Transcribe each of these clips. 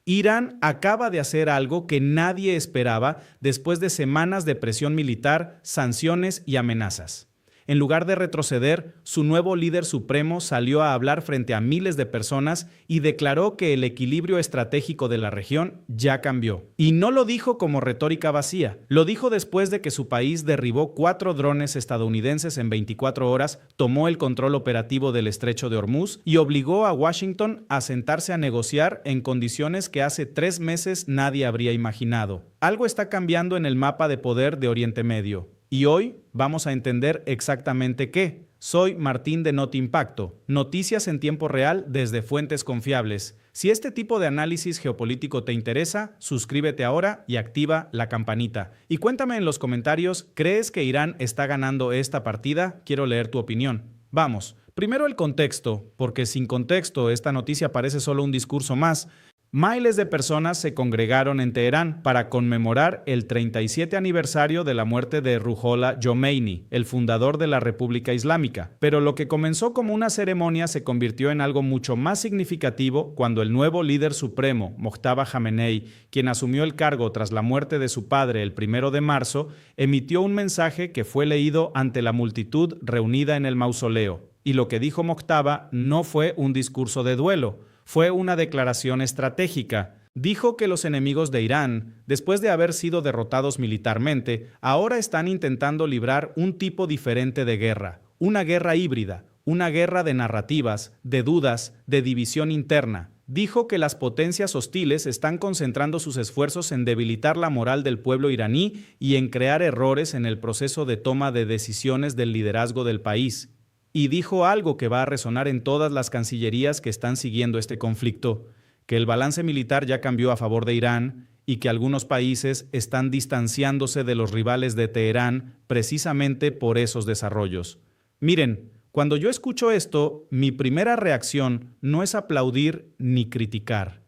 Irán acaba de hacer algo que nadie esperaba después de semanas de presión militar, sanciones y amenazas. En lugar de retroceder, su nuevo líder supremo salió a hablar frente a miles de personas y declaró que el equilibrio estratégico de la región ya cambió. Y no lo dijo como retórica vacía, lo dijo después de que su país derribó 4 drones estadounidenses en 24 horas, tomó el control operativo del estrecho de Hormuz y obligó a Washington a sentarse a negociar en condiciones que hace 3 meses nadie habría imaginado. Algo está cambiando en el mapa de poder de Oriente Medio. Y hoy vamos a entender exactamente qué. Soy Martín de Notimpacto, noticias en tiempo real desde fuentes confiables. Si este tipo de análisis geopolítico te interesa, suscríbete ahora y activa la campanita. Y cuéntame en los comentarios, ¿crees que Irán está ganando esta partida? Quiero leer tu opinión. Vamos, primero el contexto, porque sin contexto esta noticia parece solo un discurso más. Miles de personas se congregaron en Teherán para conmemorar el 37 aniversario de la muerte de Ruhollah Khomeini, el fundador de la República Islámica. Pero lo que comenzó como una ceremonia se convirtió en algo mucho más significativo cuando el nuevo líder supremo, Mojtaba Khamenei, quien asumió el cargo tras la muerte de su padre el 1 de marzo, emitió un mensaje que fue leído ante la multitud reunida en el mausoleo. Y lo que dijo Mojtaba no fue un discurso de duelo, fue una declaración estratégica. Dijo que los enemigos de Irán, después de haber sido derrotados militarmente, ahora están intentando librar un tipo diferente de guerra, una guerra híbrida, una guerra de narrativas, de dudas, de división interna. Dijo que las potencias hostiles están concentrando sus esfuerzos en debilitar la moral del pueblo iraní y en crear errores en el proceso de toma de decisiones del liderazgo del país. Y dijo algo que va a resonar en todas las cancillerías que están siguiendo este conflicto, que el balance militar ya cambió a favor de Irán y que algunos países están distanciándose de los rivales de Teherán precisamente por esos desarrollos. Miren, cuando yo escucho esto, mi primera reacción no es aplaudir ni criticar,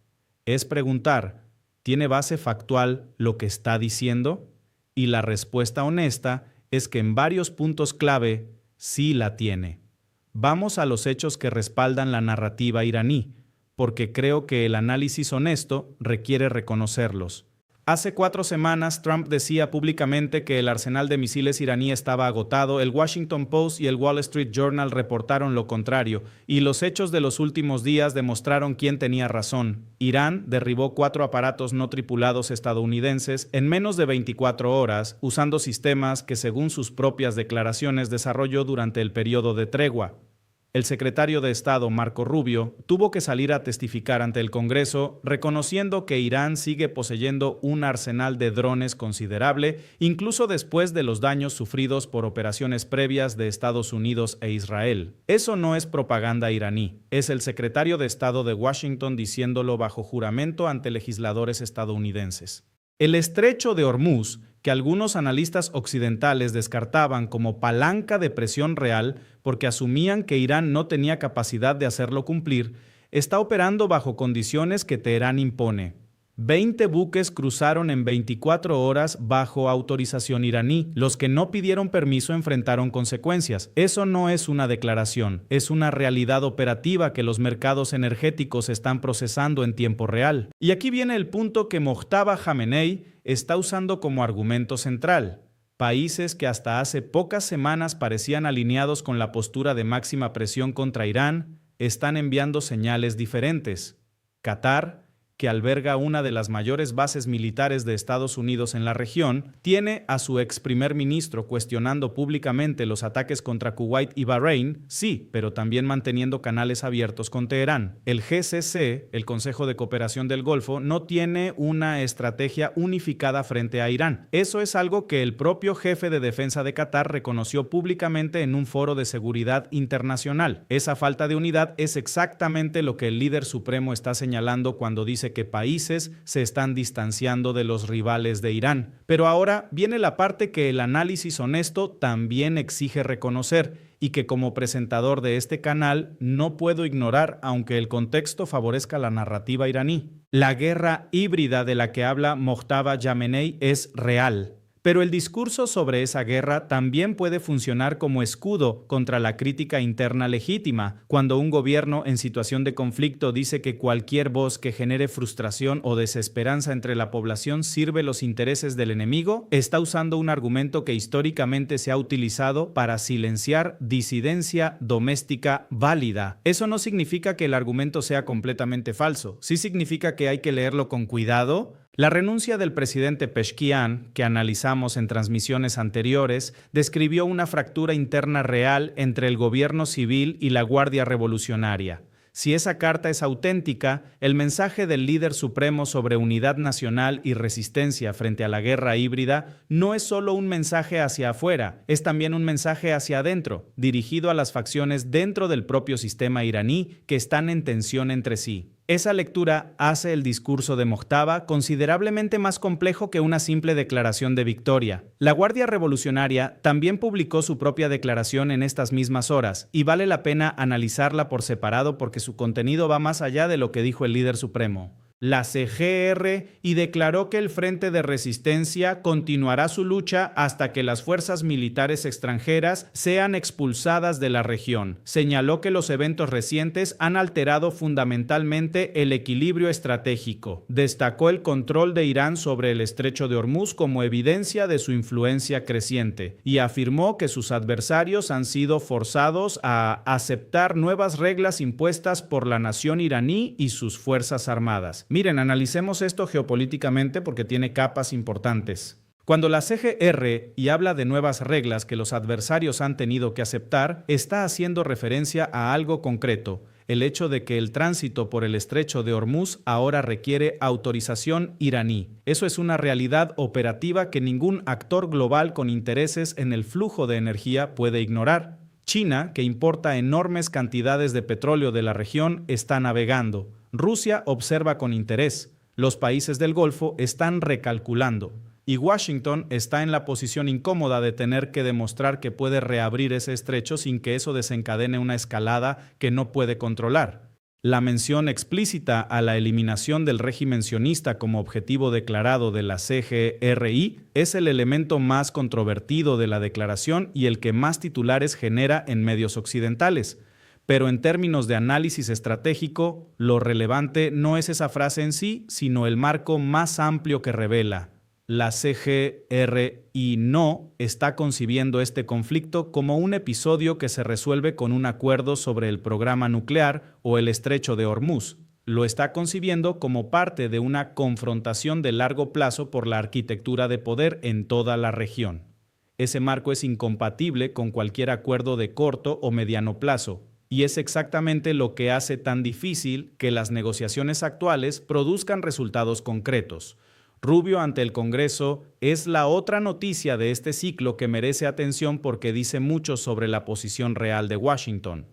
es preguntar, ¿tiene base factual lo que está diciendo? Y la respuesta honesta es que en varios puntos clave sí la tiene. Vamos a los hechos que respaldan la narrativa iraní, porque creo que el análisis honesto requiere reconocerlos. Hace 4 semanas, Trump decía públicamente que el arsenal de misiles iraní estaba agotado, el Washington Post y el Wall Street Journal reportaron lo contrario, y los hechos de los últimos días demostraron quién tenía razón. Irán derribó 4 aparatos no tripulados estadounidenses en menos de 24 horas, usando sistemas que, según sus propias declaraciones, desarrolló durante el periodo de tregua. El secretario de Estado, Marco Rubio, tuvo que salir a testificar ante el Congreso, reconociendo que Irán sigue poseyendo un arsenal de drones considerable, incluso después de los daños sufridos por operaciones previas de Estados Unidos e Israel. Eso no es propaganda iraní, es el secretario de Estado de Washington diciéndolo bajo juramento ante legisladores estadounidenses. El estrecho de Hormuz, que algunos analistas occidentales descartaban como palanca de presión real porque asumían que Irán no tenía capacidad de hacerlo cumplir, está operando bajo condiciones que Teherán impone. 20 buques cruzaron en 24 horas bajo autorización iraní. Los que no pidieron permiso enfrentaron consecuencias. Eso no es una declaración, es una realidad operativa que los mercados energéticos están procesando en tiempo real. Y aquí viene el punto que Mojtaba Khamenei está usando como argumento central. Países que hasta hace pocas semanas parecían alineados con la postura de máxima presión contra Irán, están enviando señales diferentes. Qatar, que alberga una de las mayores bases militares de Estados Unidos en la región, tiene a su ex primer ministro cuestionando públicamente los ataques contra Kuwait y Bahrein, sí, pero también manteniendo canales abiertos con Teherán. El GCC, el Consejo de Cooperación del Golfo, no tiene una estrategia unificada frente a Irán. Eso es algo que el propio jefe de defensa de Qatar reconoció públicamente en un foro de seguridad internacional. Esa falta de unidad es exactamente lo que el líder supremo está señalando cuando dice que países se están distanciando de los rivales de Irán. Pero ahora viene la parte que el análisis honesto también exige reconocer y que como presentador de este canal no puedo ignorar aunque el contexto favorezca la narrativa iraní. La guerra híbrida de la que habla Mojtaba Khamenei es real. Pero el discurso sobre esa guerra también puede funcionar como escudo contra la crítica interna legítima, cuando un gobierno en situación de conflicto dice que cualquier voz que genere frustración o desesperanza entre la población sirve los intereses del enemigo, está usando un argumento que históricamente se ha utilizado para silenciar disidencia doméstica válida. Eso no significa que el argumento sea completamente falso, sí significa que hay que leerlo con cuidado. La renuncia del presidente Pezeshkian, que analizamos en transmisiones anteriores, describió una fractura interna real entre el gobierno civil y la Guardia Revolucionaria. Si esa carta es auténtica, el mensaje del líder supremo sobre unidad nacional y resistencia frente a la guerra híbrida no es solo un mensaje hacia afuera, es también un mensaje hacia adentro, dirigido a las facciones dentro del propio sistema iraní que están en tensión entre sí. Esa lectura hace el discurso de Mojtaba considerablemente más complejo que una simple declaración de victoria. La Guardia Revolucionaria también publicó su propia declaración en estas mismas horas, y vale la pena analizarla por separado porque su contenido va más allá de lo que dijo el líder supremo. La CGR y declaró que el Frente de Resistencia continuará su lucha hasta que las fuerzas militares extranjeras sean expulsadas de la región. Señaló que los eventos recientes han alterado fundamentalmente el equilibrio estratégico. Destacó el control de Irán sobre el estrecho de Hormuz como evidencia de su influencia creciente y afirmó que sus adversarios han sido forzados a aceptar nuevas reglas impuestas por la nación iraní y sus fuerzas armadas. Miren, analicemos esto geopolíticamente porque tiene capas importantes. Cuando la CGR y habla de nuevas reglas que los adversarios han tenido que aceptar, está haciendo referencia a algo concreto, el hecho de que el tránsito por el estrecho de Hormuz ahora requiere autorización iraní. Eso es una realidad operativa que ningún actor global con intereses en el flujo de energía puede ignorar. China, que importa enormes cantidades de petróleo de la región, está navegando. Rusia observa con interés. Los países del Golfo están recalculando. Y Washington está en la posición incómoda de tener que demostrar que puede reabrir ese estrecho sin que eso desencadene una escalada que no puede controlar. La mención explícita a la eliminación del régimen sionista como objetivo declarado de la CGRI es el elemento más controvertido de la declaración y el que más titulares genera en medios occidentales. Pero en términos de análisis estratégico, lo relevante no es esa frase en sí, sino el marco más amplio que revela. La CGRI no está concibiendo este conflicto como un episodio que se resuelve con un acuerdo sobre el programa nuclear o el estrecho de Hormuz. Lo está concibiendo como parte de una confrontación de largo plazo por la arquitectura de poder en toda la región. Ese marco es incompatible con cualquier acuerdo de corto o mediano plazo. Y es exactamente lo que hace tan difícil que las negociaciones actuales produzcan resultados concretos. Rubio ante el Congreso es la otra noticia de este ciclo que merece atención porque dice mucho sobre la posición real de Washington.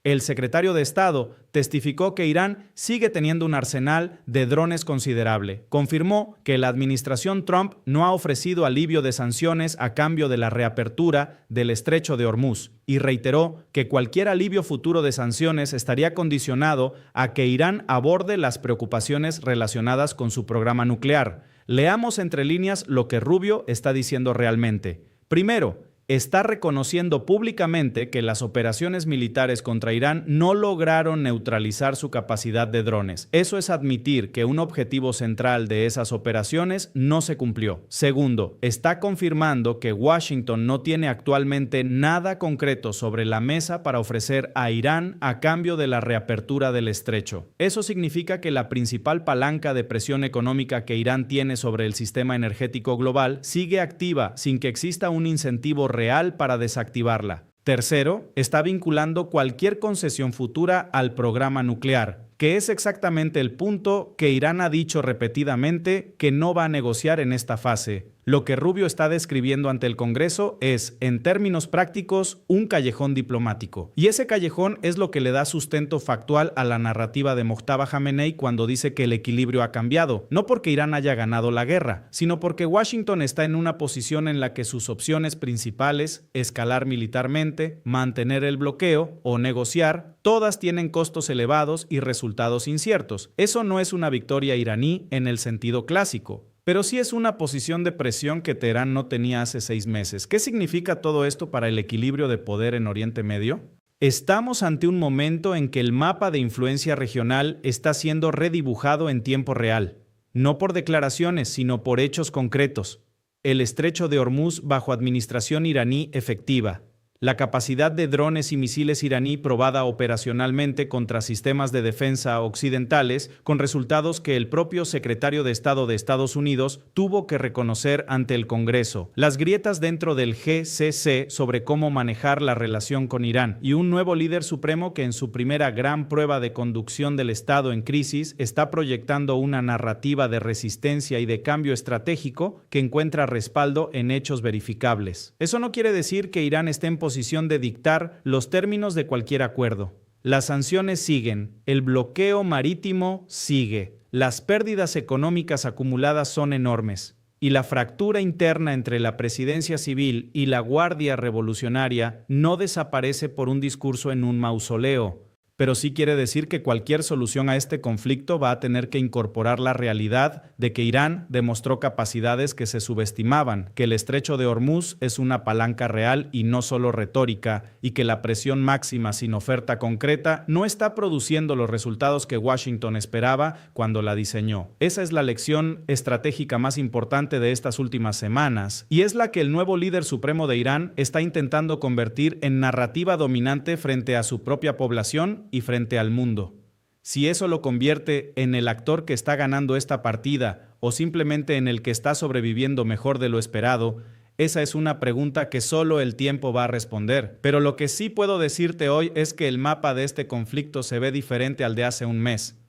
El secretario de Estado testificó que Irán sigue teniendo un arsenal de drones considerable. Confirmó que la administración Trump no ha ofrecido alivio de sanciones a cambio de la reapertura del estrecho de Hormuz y reiteró que cualquier alivio futuro de sanciones estaría condicionado a que Irán aborde las preocupaciones relacionadas con su programa nuclear. Leamos entre líneas lo que Rubio está diciendo realmente. Primero, está reconociendo públicamente que las operaciones militares contra Irán no lograron neutralizar su capacidad de drones. Eso es admitir que un objetivo central de esas operaciones no se cumplió. Segundo, está confirmando que Washington no tiene actualmente nada concreto sobre la mesa para ofrecer a Irán a cambio de la reapertura del estrecho. Eso significa que la principal palanca de presión económica que Irán tiene sobre el sistema energético global sigue activa sin que exista un incentivo real para desactivarla. Tercero, está vinculando cualquier concesión futura al programa nuclear, que es exactamente el punto que Irán ha dicho repetidamente que no va a negociar en esta fase. Lo que Rubio está describiendo ante el Congreso es, en términos prácticos, un callejón diplomático. Y ese callejón es lo que le da sustento factual a la narrativa de Mojtaba Khamenei cuando dice que el equilibrio ha cambiado, no porque Irán haya ganado la guerra, sino porque Washington está en una posición en la que sus opciones principales, escalar militarmente, mantener el bloqueo o negociar, todas tienen costos elevados y resultados inciertos. Eso no es una victoria iraní en el sentido clásico. Pero sí es una posición de presión que Teherán no tenía hace 6 meses. ¿Qué significa todo esto para el equilibrio de poder en Oriente Medio? Estamos ante un momento en que el mapa de influencia regional está siendo redibujado en tiempo real, no por declaraciones, sino por hechos concretos. El estrecho de Hormuz bajo administración iraní efectiva. La capacidad de drones y misiles iraní probada operacionalmente contra sistemas de defensa occidentales, con resultados que el propio secretario de Estado de Estados Unidos tuvo que reconocer ante el Congreso. Las grietas dentro del GCC sobre cómo manejar la relación con Irán y un nuevo líder supremo que en su primera gran prueba de conducción del Estado en crisis está proyectando una narrativa de resistencia y de cambio estratégico que encuentra respaldo en hechos verificables. Eso no quiere decir que Irán esté en posición de dictar los términos de cualquier acuerdo. Las sanciones siguen, el bloqueo marítimo sigue, las pérdidas económicas acumuladas son enormes, y la fractura interna entre la presidencia civil y la Guardia Revolucionaria no desaparece por un discurso en un mausoleo. Pero sí quiere decir que cualquier solución a este conflicto va a tener que incorporar la realidad de que Irán demostró capacidades que se subestimaban, que el estrecho de Hormuz es una palanca real y no solo retórica, y que la presión máxima sin oferta concreta no está produciendo los resultados que Washington esperaba cuando la diseñó. Esa es la lección estratégica más importante de estas últimas semanas, y es la que el nuevo líder supremo de Irán está intentando convertir en narrativa dominante frente a su propia población y frente al mundo. Si eso lo convierte en el actor que está ganando esta partida o simplemente en el que está sobreviviendo mejor de lo esperado, esa es una pregunta que solo el tiempo va a responder. Pero lo que sí puedo decirte hoy es que el mapa de este conflicto se ve diferente al de hace un mes.